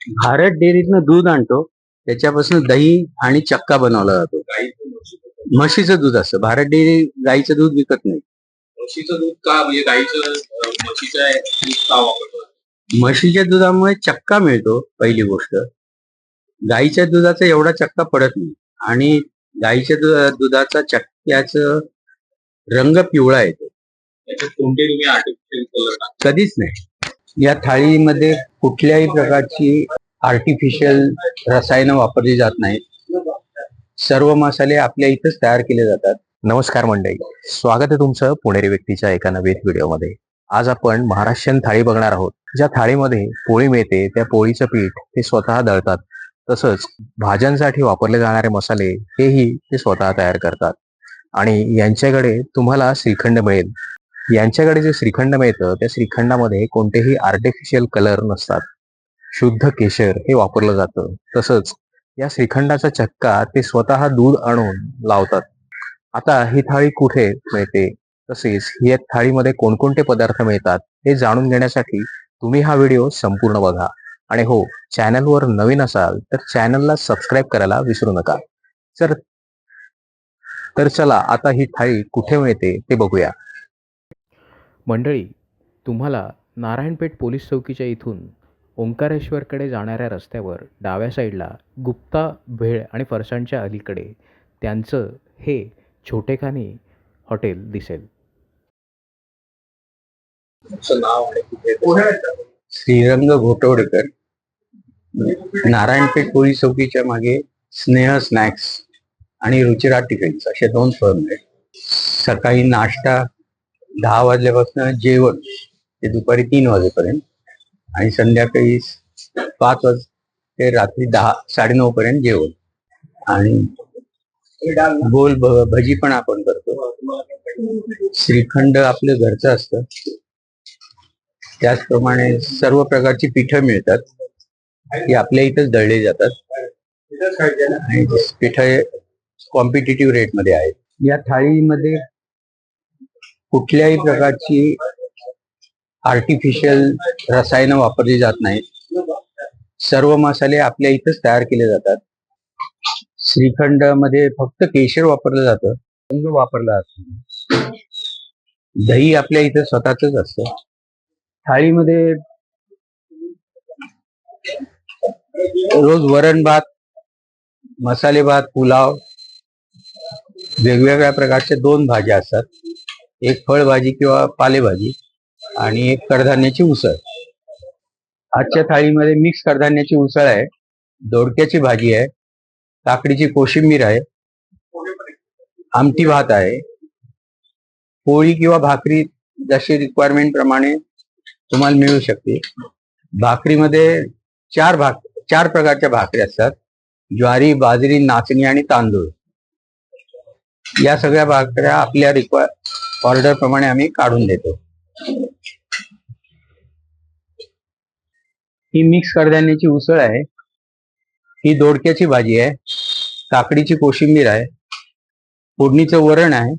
भारत डेअरीतनं दूध आणतो, त्याच्यापासून दही आणि चक्का बनवला जातो. म्हशीचं दूध असतं. भारत डेअरी गाईचं दूध विकत नाही. म्हशीचं दूध का म्हणजे गाईचं म्हशीचं दूध का वापरतो? म्हशीच्या दुधामुळे चक्का मिळतो पहिली गोष्ट. गाईच्या दुधाचा एवढा चक्का पडत नाही आणि गाईच्या दुधाचा चक्क्याचं रंग पिवळा येतो. त्याच्यात कोणते तुम्ही आर्टिफिशियल कलर टाकता? कधीच नाही. या थाळीमध्ये कुठल्याही प्रकारची आर्टिफिशियल रसायनं वापरली जात नाहीत. सर्व मसाले आपल्या इथंच तयार केले जातात. नमस्कार मंडळी, स्वागत आहे तुमचं पुणेरी व्यक्तीच्या एका नवीन व्हिडिओमध्ये. आज आपण महाराष्ट्रीयन थाळी बघणार आहोत. ज्या थाळीमध्ये पोळी मिळते त्या पोळीचं पीठ ते स्वतः दळतात, तसंच भाज्यांसाठी वापरले जाणारे मसाले हेही ते स्वतः तयार करतात. आणि यांच्याकडे तुम्हाला श्रीखंड मिळेल. यांच्याकडे जे श्रीखंड मिळतं त्या श्रीखंडामध्ये कोणतेही आर्टिफिशियल कलर नसतात. शुद्ध केशर हे वापरलं जातं. तसंच या श्रीखंडाचा चक्का ते स्वतः दूध आणून लावतात. आता ही थाळी कुठे मिळते, तसेच या थाळीमध्ये कोणकोणते पदार्थ मिळतात हे जाणून घेण्यासाठी तुम्ही हा व्हिडिओ संपूर्ण बघा. आणि हो, चॅनलवर नवीन असाल तर चॅनलला सबस्क्राईब करायला विसरू नका. तर चला आता ही थाळी कुठे मिळते ते बघूया. मंडळी, तुम्हाला नारायणपेठ पोलीस चौकीच्या इथून ओंकारेश्वरकडे जाणाऱ्या रस्त्यावर डाव्या साईडला गुप्ता भेळ आणि फरसाणच्या अलीकडे त्यांचं हे छोटेखानी हॉटेल दिसेल. नाव आणि कुठे? श्रीरंग घोटवडेकर, नारायणपेठ पोलीस चौकीच्या मागे स्नेह स्नॅक्स आणि रुचिरा टिफिन्स असे 2 फर्म आहेत. सकाळी नाश्ता 10 वाजल्यापासून जेवण ते दुपारी 3 वाजेपर्यंत आणि संध्याकाळी 5 ते रात्री 10-9:30 पर्यंत जेवण. आणि गोल भजी पण आपण करतो. श्रीखंड आपलं घरचं असतं. त्याचप्रमाणे सर्व प्रकारची पिठं मिळतात, ती आपल्या इथंच दळली जातात आणि पिठं कॉम्पिटिटिव्ह रेटमध्ये आहेत. या थाळीमध्ये कुठल्याही प्रकारची आर्टिफिशियल रसायनं वापरली जात नाहीत. सर्व मसाले आपल्या इथंच तयार केले जातात. श्रीखंड मध्ये फक्त केशर वापरलं जातं, रंग वापरला जातो. दही आपल्या इथं स्वतःच असतं. थाळीमध्ये रोज वरण भात, मसाले भात, पुलाव, वेगवेगळ्या प्रकारच्या 2 भाज्या असतात. एक फळभाजी किंवा पालेभाजी आणि एक कडधान्याची उसळ. आजच्या थाळीमध्ये मिक्स कडधान्याची उसळ आहे, दोडक्याची भाजी आहे, काकडीची कोशिंबीर आहे, आमटी भात आहे, पोळी किंवा भाकरी जशी रिक्वायरमेंट प्रमाणे तुम्हाला मिळू शकते. भाकरीमध्ये 4 प्रकारच्या भाकरी असतात: ज्वारी, बाजरी, नाचणी आणि तांदूळ. या सगळ्या भाकऱ्या आपल्या ऑर्डर प्रमाणे आम्ही काढून देतो. ही मिक्स कडधान्याची उसळ आहे, ही दोडक्याची भाजी आहे, काकडीची कोशिंबीर आहे, फोडणीचं वरण आहे,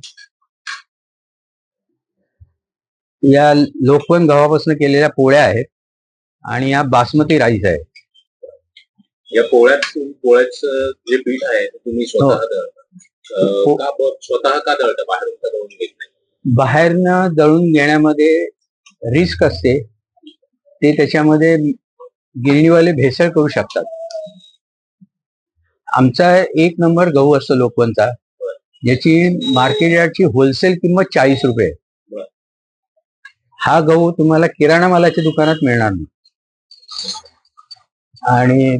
या लोकवन गव्हापासून केलेल्या पोळ्या आहेत आणि या बासमती राईस आहे. या पोळ्याचं जे पीठ आहे ते तुम्ही स्वतः दळता? स्वतः का दळता? बाहेरून का दळून घेत नाही? बाहेरनं दळून घेण्यामध्ये रिस्क असते. ते त्याच्यामध्ये गिरणीवाले भेसळ करू शकतात. आमचा 1 नंबर गहू असतो लोकवनचा, ज्याची मार्केट यार्डची होलसेल किंमत 40 रुपये. हा गहू तुम्हाला किराणा मालाच्या दुकानात मिळणार नाही. आणि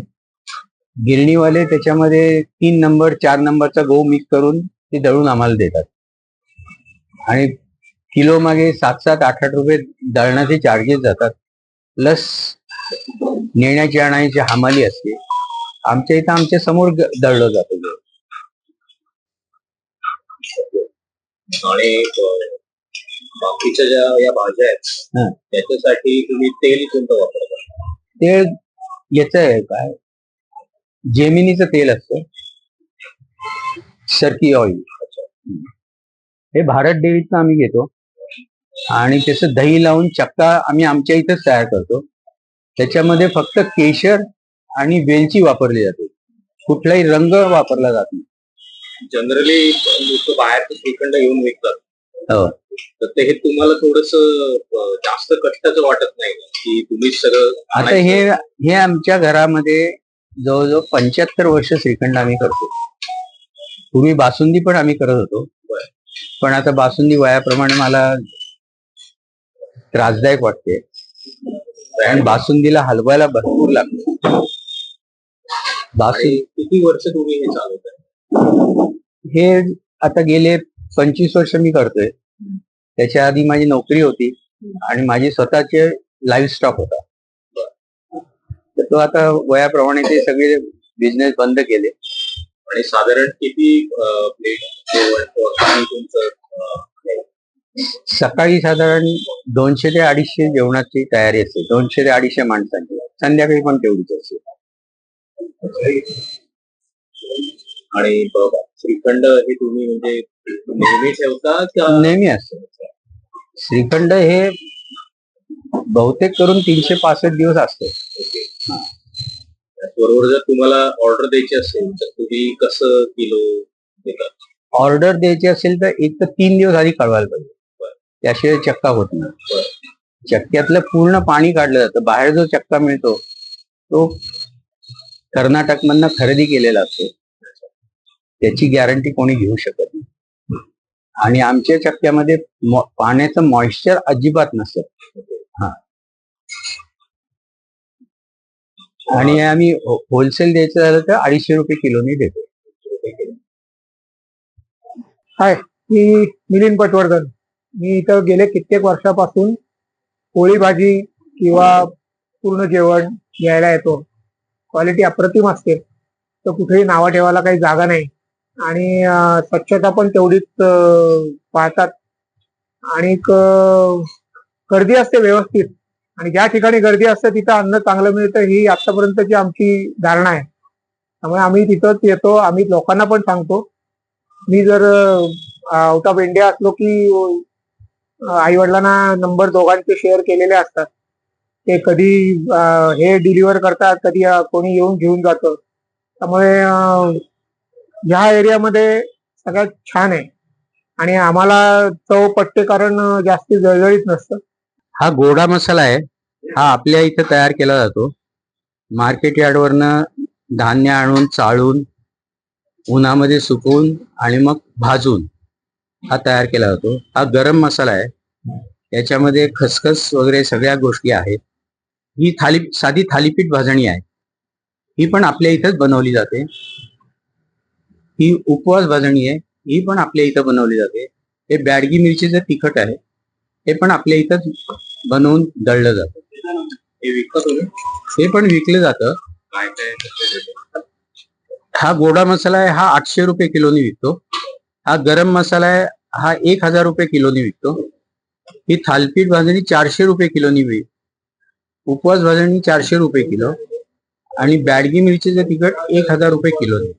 गिरणीवाले त्याच्यामध्ये 3 नंबर 4 नंबरचा गहू मिक्स करून ते दळून आम्हाला देतात. आणि किलो मागे 7-8 रुपये दळणाचे चार्जेस जातात, प्लस नेण्याची आणायची हमाली असते. आमच्या इथं आमच्या समोर दळलं जातं. आणि बाकीच्या ज्या या भाज्या आहेत त्याच्यासाठी तुम्ही तेल कोणतं वापरता? तेल याच आहे काय, जेमिनीचं तेल असतं, सरकी ऑइल. हे भारत डेअरीतनं आम्ही घेतो आणि त्याचं दही लावून चक्का आम्ही आमच्या इथंच तयार करतो. त्याच्यामध्ये फक्त केशर आणि वेलची वापरली जाते. कुठलाही रंग वापरला जात नाही. जनरली लोक बाहेर श्रीखंड घेऊन विकतात, हो. तर ते हे तुम्हाला थोडस जास्त कष्टाचं वाटत नाही का? की तुम्ही सगळं आता हे आमच्या घरामध्ये जवळजवळ 75 वर्ष श्रीखंड आम्ही करतो. पूर्वी बासुंदी पण आम्ही करत होतो, पण आता बासुंदी वयाप्रमाणे मला त्रासदायक वाटते आणि बासुंदीला हलवायला भरपूर लागतं. आणि किती वर्ष तुम्ही हे चालवताय? हे आता गेले 25 वर्ष मी करतोय. त्याच्या आधी माझी नोकरी होती आणि माझी स्वतःचे लाईव्ह स्टॉक होता. तर तो आता वयाप्रमाणे ते सगळे बिझनेस बंद केले. आणि साधारण किती प्लेट जेवण तुमचं सकाळी साधारण 200 ते 250 जेवणाची तयारी असते. 200 ते 250 माणसांची. संध्याकाळी पण तेवढीच असते. आणि श्रीखंड हे तुम्ही म्हणजे नेहमी ठेवता का? नेहमी असतं. श्रीखंड हे बहुतेक करून 365 दिवस असते. बरोबर. जर तुम्हाला ऑर्डर द्यायची असेल तर तुम्ही कसं किलो देतात? ऑर्डर द्यायची असेल तर एक तर 3 दिवस आधी कळवायला पाहिजे, त्याशिवाय चक्का होत नाही. चक्क्यातलं पूर्ण पाणी काढलं जातं. बाहेर जो चक्का मिळतो तो कर्नाटक मधनं खरेदी केलेला असतो. त्याची गॅरंटी कोणी घेऊ शकत नाही. आणि आमच्या चक्क्यामध्ये पाण्याचं मॉइश्चर अजिबात नसतं. हा. आणि आम्ही होलसेल द्यायचं झालं तर 250 रुपये किलोनी देतो. हाय, मी मिलिंद पटवर्धन. मी इथं गेले कित्येक वर्षापासून पोळी भाजी किंवा पूर्ण जेवण घ्यायला येतो. क्वालिटी अप्रतिम असते, तर कुठेही नावं ठेवायला काही जागा नाही. आणि स्वच्छता पण तेवढीच पाळतात. आणि गर्दी असते व्यवस्थित. आणि ज्या ठिकाणी गर्दी असते तिथं अन्न चांगलं मिळतं, ही आतापर्यंतची आमची धारणा आहे. त्यामुळे आम्ही तिथंच येतो. आम्ही लोकांना पण सांगतो. मी जर आउट ऑफ इंडिया असलो की आई वडिलांना नंबर दोघांचे शेअर केलेले असतात. ते कधी हे डिलिव्हर करतात, कधी कोणी येऊन घेऊन जातं. त्यामुळे ह्या एरियामध्ये सगळ्यात छान आहे. आणि आम्हाला चव पटते कारण जास्ती जळजळीत नसतं. हा गोडा मसाला आहे. हा आपल्या इथं तयार केला जातो. मार्केट यार्डवरनं धान्य आणून चाळून उन्हामध्ये सुकवून आणि मग भाजून हा तयार केला जातो. हा गरम मसाला आहे. याच्यामध्ये खसखस वगैरे सगळ्या गोष्टी आहेत. ही साधी थालीपीठ भाजणी आहे. ही पण आपल्या इथंच बनवली जाते. ही उपवास भाजणी आहे. ही पण आपल्या इथं बनवली जाते. हे बॅडगी मिरचीचं तिखट आहे. हे पण आपल्या इथंच बनवून दळलं जातं. हे विकता तुम्ही? हे पण विकलं जातं. काय काय? हा गोडा मसाला आहे. हा 800 रुपये किलोनी विकतो. हा गरम मसाला आहे. हा 1000 रुपये किलोनी विकतो. ही थालपीठ भाजणी 400 रुपये किलोनी उपवास भाजणी 400 रुपये किलो आणि बॅडगी मिरचीचं तिखट 1000 रुपये किलोनी.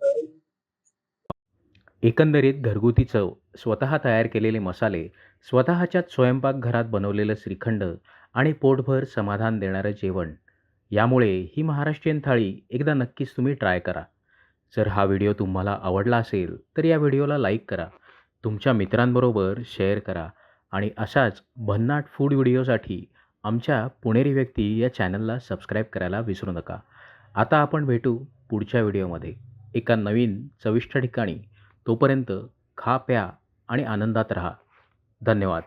एकंदरीत घरगुती चव, स्वतः तयार केलेले मसाले, स्वतःच्याच स्वयंपाकघरात बनवलेलं श्रीखंड आणि पोटभर समाधान देणारं जेवण, यामुळे ही महाराष्ट्रीयन थाळी एकदा नक्कीच तुम्ही ट्राय करा. जर हा व्हिडिओ तुम्हाला आवडला असेल तर या व्हिडिओला लाईक करा, तुमच्या मित्रांबरोबर शेअर करा आणि अशाच भन्नाट फूड व्हिडिओसाठी आमच्या पुणेरी व्यक्ती या चॅनलला सबस्क्राईब करायला विसरू नका. आता आपण भेटू पुढच्या व्हिडिओमध्ये एका नवीन चविष्ट ठिकाणी. तोपर्यंत खा, प्या आणि आनंदात रहा. धन्यवाद.